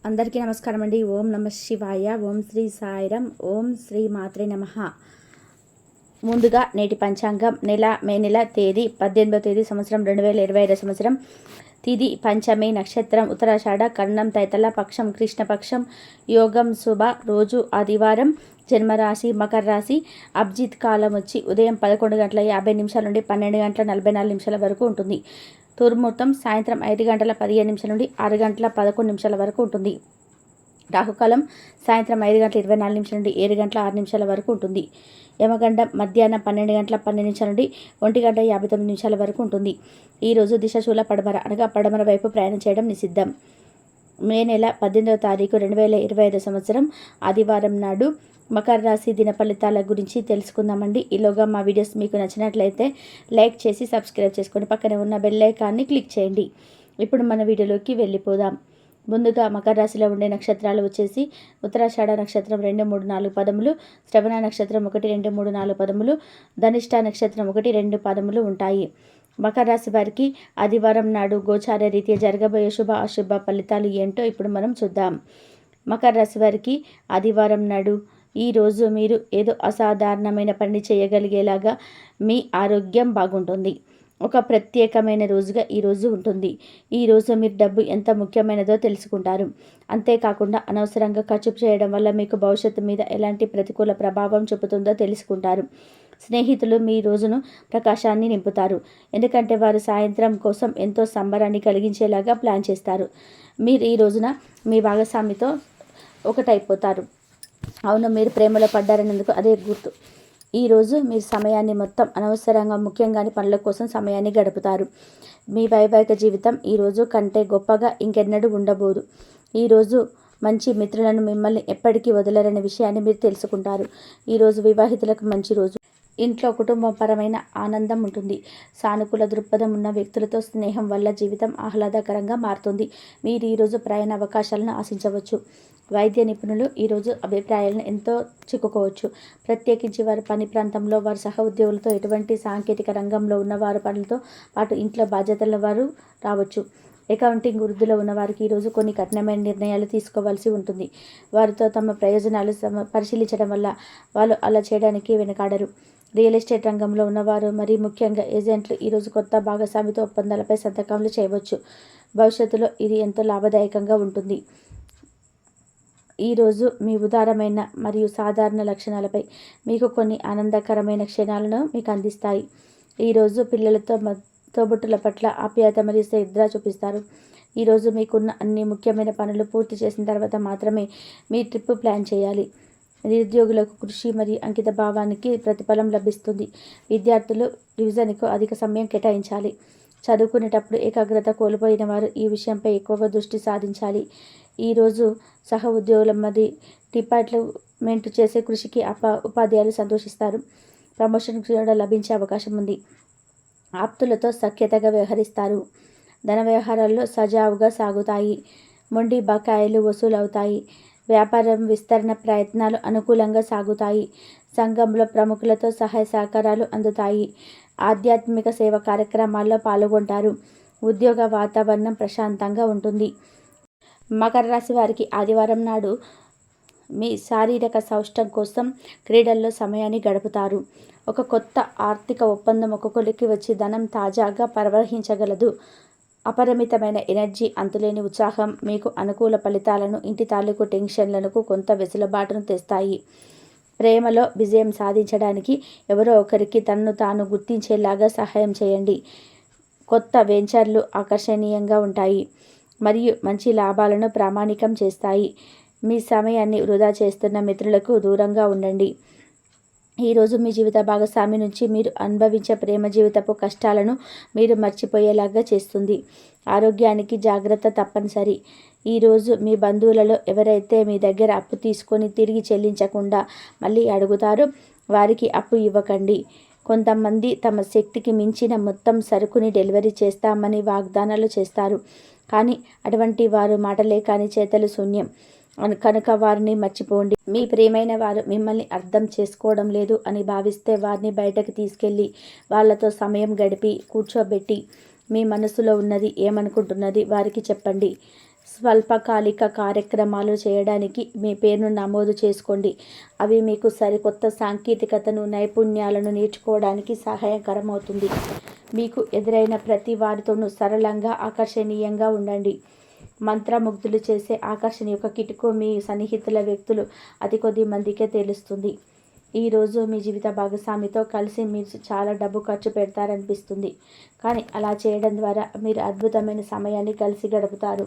అందరికీ నమస్కారం అండి. ఓం నమ శివాయ, ఓం శ్రీ సాయిరం, ఓం శ్రీ మాత్రే నమః. ముందుగా నేటి పంచాంగం మే నెల తేదీ 18వ తేదీ సంవత్సరం 2025 సంవత్సరం. తిది పంచమి, నక్షత్రం ఉత్తరాషాఢ, కర్ణం తైతల, పక్షం కృష్ణపక్షం, యోగం శుభ, రోజు ఆదివారం, జన్మరాశి మకర రాశి. అభిజిత్ కాలం వచ్చి ఉదయం 11:50 నుండి 12:44 వరకు ఉంటుంది. తూర్ముహూర్తం సాయంత్రం 5:15 నుండి 6:11 వరకు ఉంటుంది. రాహుకాలం సాయంత్రం 5:24 నుండి 7:06 వరకు ఉంటుంది. యమగండం మధ్యాహ్నం 12:12 నుండి 1:59 వరకు ఉంటుంది. ఈరోజు దిశశూల పడమర అనగా పడమర వైపు ప్రయాణం చేయడం నిషిద్ధం. మే నెల 18వ తారీఖు 2025 సంవత్సరం ఆదివారం నాడు మకర రాశి దిన ఫలితాల గురించి తెలుసుకుందామండి. ఈలోగా మా వీడియోస్ మీకు నచ్చినట్లయితే లైక్ చేసి సబ్స్క్రైబ్ చేసుకొని పక్కనే ఉన్న బెల్ ఐకాన్ని క్లిక్ చేయండి. ఇప్పుడు మన వీడియోలోకి వెళ్ళిపోదాం. ముందుగా మకర రాశిలో ఉండే నక్షత్రాలు వచ్చేసి ఉత్తరాషాఢ నక్షత్రం 2, 3, 4 పదములు, శ్రవణ నక్షత్రం 1, 2, 3, 4 పదములు, ధనిష్ట నక్షత్రం 1, 2 పదములు ఉంటాయి. మకర రాశి వారికి ఆదివారం నాడు గోచార రీత్యా జరగబోయే శుభ అశుభ ఫలితాలు ఏంటో ఇప్పుడు మనం చూద్దాం. మకర రాశి వారికి ఆదివారం నాడు ఈరోజు మీరు ఏదో అసాధారణమైన పని చేయగలిగేలాగా మీ ఆరోగ్యం బాగుంటుంది. ఒక ప్రత్యేకమైన రోజుగా ఈరోజు ఉంటుంది. ఈరోజు మీరు డబ్బు ఎంత ముఖ్యమైనదో తెలుసుకుంటారు. అంతేకాకుండా అనవసరంగా ఖర్చు చేయడం వల్ల మీకు భవిష్యత్తు మీద ఎలాంటి ప్రతికూల ప్రభావం చూపుతుందో తెలుసుకుంటారు. స్నేహితులు మీ రోజును ప్రకాశాన్ని నింపుతారు. ఎందుకంటే వారు సాయంత్రం కోసం ఎంతో సంబరాన్ని కలిగించేలాగా ప్లాన్ చేస్తారు. మీరు ఈ రోజున మీ భాగస్వామితో ఒకటైపోతారు. అవును, మీరు ప్రేమలో పడ్డారనేందుకు అదే గుర్తు. ఈరోజు మీరు సమయాన్ని మొత్తం అనవసరంగా ముఖ్యంగాని పనుల కోసం సమయాన్ని గడుపుతారు. మీ వైవాహిక జీవితం ఈరోజు కంటే గొప్పగా ఇంకెన్నడూ ఉండబోదు. ఈరోజు మంచి మిత్రులను మిమ్మల్ని ఎప్పటికీ వదలరనే విషయాన్ని మీరు తెలుసుకుంటారు. ఈరోజు వివాహితులకు మంచి రోజు. ఇంట్లో కుటుంబపరమైన ఆనందం ఉంటుంది. సానుకూల దృక్పథం ఉన్న వ్యక్తులతో స్నేహం వల్ల జీవితం ఆహ్లాదకరంగా మారుతుంది. మీరు ఈరోజు ప్రయాణ అవకాశాలను ఆశించవచ్చు. వైద్య నిపుణులు ఈరోజు అభిప్రాయాలను ఎంతో చిక్కుకోవచ్చు. ప్రత్యేకించి వారి పని ప్రాంతంలో వారి సహ ఉద్యోగులతో ఎటువంటి సాంకేతిక రంగంలో ఉన్న వారి పనులతో పాటు ఇంట్లో బాధ్యతల వారు రావచ్చు. అకౌంటింగ్ వృద్ధిలో ఉన్నవారికి ఈరోజు కొన్ని కఠినమైన నిర్ణయాలు తీసుకోవాల్సి ఉంటుంది. వారితో తమ ప్రయోజనాలు పరిశీలించడం వల్ల వాళ్ళు అలా చేయడానికి వెనుకాడరు. రియల్ ఎస్టేట్ రంగంలో ఉన్నవారు మరీ ముఖ్యంగా ఏజెంట్లు ఈరోజు కొత్త భాగస్వామితో ఒప్పందాలపై సంతకాలు చేయవచ్చు. భవిష్యత్తులో ఇది ఎంతో లాభదాయకంగా ఉంటుంది. ఈరోజు మీ ఉదారమైన మరియు సాధారణ లక్షణాలపై మీకు కొన్ని ఆనందకరమైన క్షణాలను మీకు అందిస్తాయి. ఈరోజు పిల్లలతో తోబుట్టుల పట్ల ఆప్యాయత మరియు శ్రద్ధ చూపిస్తారు. ఈరోజు మీకున్న అన్ని ముఖ్యమైన పనులు పూర్తి చేసిన తర్వాత మాత్రమే మీ ట్రిప్ ప్లాన్ చేయాలి. నిరుద్యోగులకు కృషి మరియు అంకిత భావానికి ప్రతిఫలం లభిస్తుంది. విద్యార్థులు రివిజన్కు అధిక సమయం కేటాయించాలి. చదువుకునేటప్పుడు ఏకాగ్రత కోల్పోయిన వారు ఈ విషయంపై ఎక్కువగా దృష్టి సాధించాలి. ఈరోజు సహ ఉద్యోగుల మరియు డిపార్ట్మెంట్ చేసే కృషికి ఉపాధ్యాయులు సంతోషిస్తారు. ప్రమోషన్ కూడా లభించే అవకాశం ఉంది. ఆప్తులతో సఖ్యతగా వ్యవహరిస్తారు. ధన వ్యవహారాల్లో సజావుగా సాగుతాయి. మొండి బకాయిలు వసూలవుతాయి. వ్యాపారం విస్తరణ ప్రయత్నాలు అనుకూలంగా సాగుతాయి. సంఘంలో ప్రముఖులతో సహాయ సహకారాలు అందుతాయి. ఆధ్యాత్మిక సేవ కార్యక్రమాల్లో పాల్గొంటారు. ఉద్యోగ వాతావరణం ప్రశాంతంగా ఉంటుంది. మకర రాశి వారికి ఆదివారం నాడు మీ శారీరక సౌష్టం కోసం క్రీడల్లో సమయాన్ని గడుపుతారు. ఒక కొత్త ఆర్థిక ఒప్పందం ఒక్కొక్కరికి వచ్చి ధనం తాజాగా ప్రవహించగలదు. అపరిమితమైన ఎనర్జీ, అంతులేని ఉత్సాహం మీకు అనుకూల ఫలితాలను, ఇంటి తాలూకు టెన్షన్లకు కొంత వెసులుబాటును తెస్తాయి. ప్రేమలో విజయం సాధించడానికి ఎవరో ఒకరికి తనను తాను గుర్తించేలాగా సహాయం చేయండి. కొత్త వెంచర్లు ఆకర్షణీయంగా ఉంటాయి మరియు మంచి లాభాలను ప్రామాణికం చేస్తాయి. మీ సమయాన్ని వృధా చేస్తున్న మిత్రులకు దూరంగా ఉండండి. ఈరోజు మీ జీవిత భాగస్వామి నుంచి మీరు అనుభవించే ప్రేమ జీవితపు కష్టాలను మీరు మర్చిపోయేలాగా చేస్తుంది. ఆరోగ్యానికి జాగ్రత్త తప్పనిసరి. ఈరోజు మీ బంధువులలో ఎవరైతే మీ దగ్గర అప్పు తీసుకొని తిరిగి చెల్లించకుండా మళ్ళీ అడుగుతారో వారికి అప్పు ఇవ్వకండి. కొంతమంది తమ శక్తికి మించిన మొత్తం సరుకుని డెలివరీ చేస్తామని వాగ్దానాలు చేస్తారు. కానీ అటువంటి వారు మాటలే కానీ చేతలు శూన్యం కనుక వారిని మర్చిపోండి. మీ ప్రియమైన వారు మిమ్మల్ని అర్థం చేసుకోవడం లేదు అని భావిస్తే వారిని బయటకు తీసుకెళ్ళి వాళ్ళతో సమయం గడిపి కూర్చోబెట్టి మీ మనసులో ఉన్నది ఏమనుకుంటున్నది వారికి చెప్పండి. స్వల్పకాలిక కార్యక్రమాలు చేయడానికి మీ పేరును నమోదు చేసుకోండి. అవి మీకు సరికొత్త సాంకేతికతను, నైపుణ్యాలను నేర్చుకోవడానికి సహాయకరమవుతుంది. మీకు ఎదురైన ప్రతి వారితోనూ సరళంగా, ఆకర్షణీయంగా ఉండండి. మంత్రముగ్ధులు చేసే ఆకర్షణ యొక్క కిటుకు మీ సన్నిహితుల వ్యక్తులు అతి కొద్ది మందికే తెలుస్తుంది. ఈరోజు మీ జీవిత భాగస్వామితో కలిసి మీరు చాలా డబ్బు ఖర్చు పెడతారనిపిస్తుంది. కానీ అలా చేయడం ద్వారా మీరు అద్భుతమైన సమయాన్ని కలిసి గడుపుతారు.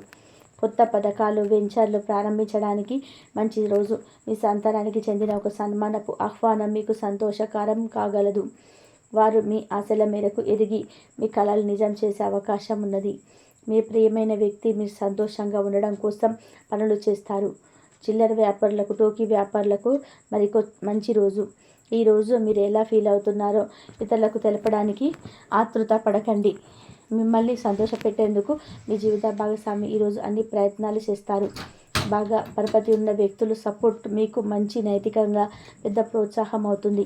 కొత్త పథకాలు, వెంచర్లు ప్రారంభించడానికి మంచి రోజు. మీ సంతానానికి చెందిన ఒక సన్మానపు ఆహ్వానం మీకు సంతోషకరం కాగలదు. వారు మీ ఆశల మేరకు ఎదిగి మీ కలలు నిజం చేసే అవకాశం ఉన్నది. మీ ప్రియమైన వ్యక్తి మీరు సంతోషంగా ఉండడం కోసం పనులు చేస్తారు. చిల్లర వ్యాపారులకు, టోకీ వ్యాపారులకు మంచి రోజు. ఈరోజు మీరు ఎలా ఫీల్ అవుతున్నారో ఇతరులకు తెలపడానికి ఆతృత పడకండి. మిమ్మల్ని సంతోషపెట్టేందుకు మీ జీవిత భాగస్వామి ఈరోజు అన్ని ప్రయత్నాలు చేస్తారు. బాగా పరపతి ఉన్న వ్యక్తులు సపోర్ట్ మీకు మంచి నైతికంగా పెద్ద ప్రోత్సాహం అవుతుంది.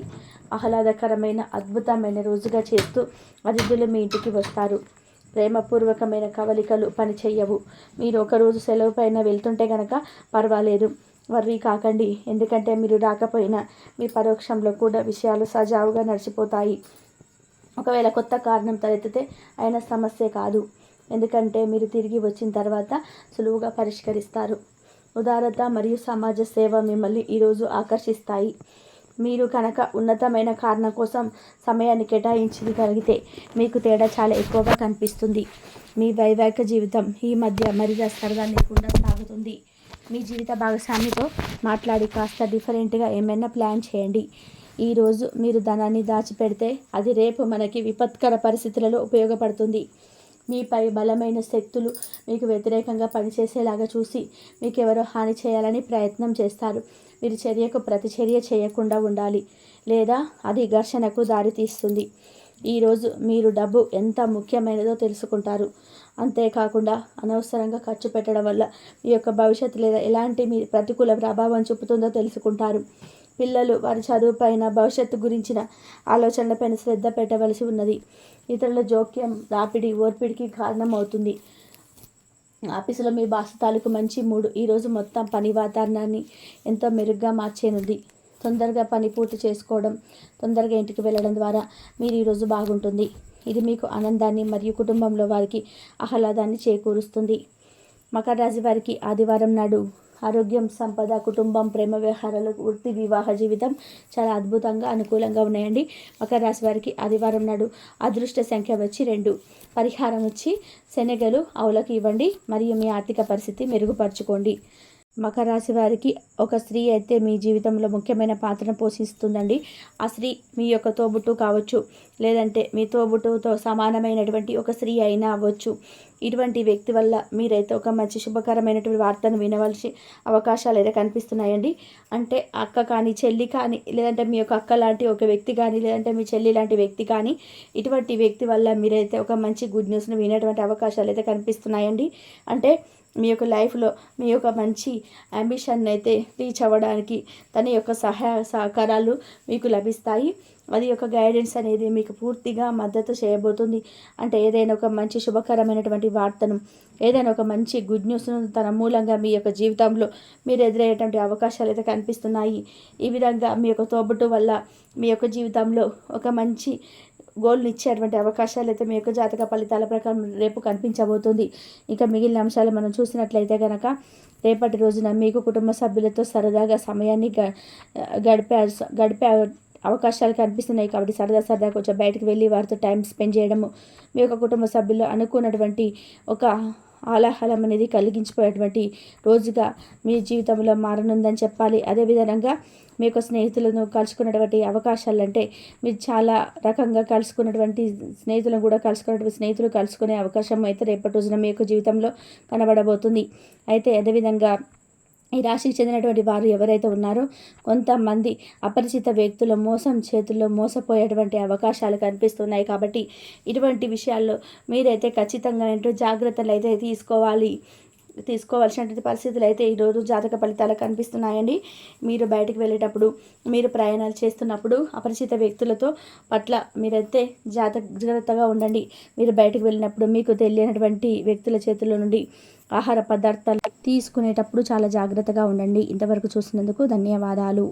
ఆహ్లాదకరమైన, అద్భుతమైన రోజుగా చేస్తూ అతిథులు మీ ఇంటికి వస్తారు. ప్రేమపూర్వకమైన కవలికలు పనిచేయవు. మీరు ఒకరోజు సెలవు పైన వెళ్తుంటే కనుక పర్వాలేదు, వర్రీ కాకండి. ఎందుకంటే మీరు రాకపోయినా మీ పరోక్షంలో కూడా విషయాలు సజావుగా నడిచిపోతాయి. ఒకవేళ కొత్త కారణం తలెత్తితే అయిన సమస్య కాదు. ఎందుకంటే మీరు తిరిగి వచ్చిన తర్వాత సులువుగా పరిష్కరిస్తారు. ఉదారత మరియు సమాజ సేవ మిమ్మల్ని ఈరోజు ఆకర్షిస్తాయి. మీరు కనుక ఉన్నతమైన కారణం కోసం సమయాన్ని కేటాయించగలిగితే మీకు తేడా చాలా ఎక్కువగా కనిపిస్తుంది. మీ వైవాహిక జీవితం ఈ మధ్య మరింత సరదా లేకుండా సాగుతుంది. మీ జీవిత భాగస్వామితో మాట్లాడి కాస్త డిఫరెంట్గా ఏమైనా ప్లాన్ చేయండి. ఈరోజు మీరు ధనాన్ని దాచిపెడితే అది రేపు మనకి విపత్కర పరిస్థితులలో ఉపయోగపడుతుంది. మీపై బలమైన శక్తులు మీకు వ్యతిరేకంగా పనిచేసేలాగా చూసి మీకెవరో హాని చేయాలని ప్రయత్నం చేస్తారు. మీరు చర్యకు ప్రతిచర్య చేయకుండా ఉండాలి, లేదా అది ఘర్షణకు దారితీస్తుంది. ఈరోజు మీరు డబ్బు ఎంత ముఖ్యమైనదో తెలుసుకుంటారు. అంతేకాకుండా అనవసరంగా ఖర్చు పెట్టడం వల్ల మీ యొక్క భవిష్యత్తు లేదా ఎలాంటి మీ ప్రతికూల ప్రభావం చూపుతుందో తెలుసుకుంటారు. పిల్లలు వారి చదువుపైన, భవిష్యత్తు గురించిన ఆలోచనలపైన శ్రద్ధ పెట్టవలసి ఉన్నది. ఇతరుల జోక్యం, రాపిడి, ఓర్పిడికి కారణమవుతుంది. ఆఫీసులో మీ బాస్ తాలూకు మంచి మూడు ఈరోజు మొత్తం పని వాతావరణాన్ని ఎంతో మెరుగ్గా మార్చేనుంది. తొందరగా పని పూర్తి చేసుకోవడం, తొందరగా ఇంటికి వెళ్ళడం ద్వారా మీరు ఈరోజు బాగుంటుంది. ఇది మీకు ఆనందాన్ని మరియు కుటుంబంలో వారికి ఆహ్లాదాన్ని చేకూరుస్తుంది. మకర రాశి వారికి ఆదివారం నాడు ఆరోగ్యం, సంపద, కుటుంబం, ప్రేమ వ్యవహారాలు, వృత్తి, వివాహ జీవితం చాలా అద్భుతంగా అనుకూలంగా ఉన్నాయండి. మకర రాశి వారికి ఆదివారం నాడు అదృష్ట సంఖ్య వచ్చి 2. పరిహారం వచ్చి శనగలు ఆవులకు ఇవ్వండి మరియు మీ ఆర్థిక పరిస్థితి మెరుగుపరచుకోండి. మకర రాశి వారికి ఒక స్త్రీ అయితే మీ జీవితంలో ముఖ్యమైన పాత్రను పోషిస్తుందండి. ఆ స్త్రీ మీ యొక్క తోబుట్టు కావచ్చు, లేదంటే మీ తోబుట్టుతో సమానమైనటువంటి ఒక స్త్రీ అయినా అవ్వచ్చు. ఇటువంటి వ్యక్తి వల్ల మీరైతే ఒక మంచి శుభకరమైనటువంటి వార్తను వినవలసి అవకాశాలు అయితే కనిపిస్తున్నాయండి. అంటే అక్క కానీ, చెల్లి కానీ, లేదంటే మీ యొక్క అక్క లాంటి ఒక వ్యక్తి కానీ, లేదంటే మీ చెల్లి లాంటి వ్యక్తి కానీ, ఇటువంటి వ్యక్తి వల్ల మీరైతే ఒక మంచి గుడ్ న్యూస్ను వినేటువంటి అవకాశాలు అయితే కనిపిస్తున్నాయండి. అంటే మీ యొక్క లైఫ్లో మీ యొక్క మంచి అంబిషన్ అయితే రీచ్ అవ్వడానికి తన యొక్క సహాయ సహకారాలు మీకు లభిస్తాయి. అది యొక్క గైడెన్స్ అనేది మీకు పూర్తిగా మద్దతు చేయబోతుంది. అంటే ఏదైనా ఒక మంచి శుభకరమైనటువంటి వార్తను, ఏదైనా ఒక మంచి గుడ్ న్యూస్ను తన మూలంగా మీ యొక్క జీవితంలో మీరు ఎదురయ్యేటువంటి అవకాశాలు అయితే కనిపిస్తున్నాయి. ఈ విధంగా మీ యొక్క తోబుట్టు వల్ల మీ యొక్క జీవితంలో ఒక మంచి గోల్ని ఇచ్చేటువంటి అవకాశాలు అయితే మీ యొక్క జాతక ఫలితాల ప్రకారం రేపు కనిపించబోతుంది. ఇంకా మిగిలిన అంశాలు మనం చూసినట్లయితే కనుక రేపటి రోజున మీకు కుటుంబ సభ్యులతో సరదాగా సమయాన్ని గడిపే అవకాశాలు కనిపిస్తున్నాయి. కాబట్టి సరదా కొంచెం బయటకు వెళ్ళి వారితో టైం స్పెండ్ చేయడము మీ యొక్క కుటుంబ సభ్యులు అనుకున్నటువంటి ఒక ఆలాహలం అనేది కలిగించిపోయేటువంటి రోజుగా మీ జీవితంలో మారనుందని చెప్పాలి. అదేవిధంగా మీ యొక్క స్నేహితులను కలుసుకున్నటువంటి అవకాశాలు, అంటే మీరు చాలా రకంగా కలుసుకున్నటువంటి స్నేహితులు కలుసుకునే అవకాశం అయితే రేపటి రోజున మీ యొక్క జీవితంలో కనబడబోతుంది. అయితే అదేవిధంగా ఈ రాశికి చెందినటువంటి వారు ఎవరైతే ఉన్నారో కొంతమంది అపరిచిత వ్యక్తుల చేతుల్లో మోసపోయేటువంటి అవకాశాలు కనిపిస్తున్నాయి. కాబట్టి ఇటువంటి విషయాల్లో మీరైతే ఖచ్చితంగా జాగ్రత్తలు అయితే తీసుకోవాలి. తీసుకోవాల్సినటువంటి పరిస్థితులు అయితే ఈరోజు జాతక ఫలితాలు కనిపిస్తున్నాయండి. మీరు బయటకు వెళ్ళేటప్పుడు, మీరు ప్రయాణాలు చేస్తున్నప్పుడు అపరిచిత వ్యక్తులతో పట్ల మీరైతే జాగ్రత్తగా ఉండండి. మీరు బయటకు వెళ్ళినప్పుడు మీకు తెలియనటువంటి వ్యక్తుల చేతుల్లో నుండి ఆహార పదార్థాలు తీసుకునేటప్పుడు చాలా జాగ్రత్తగా ఉండండి. ఇంతవరకు చూసినందుకు ధన్యవాదాలు.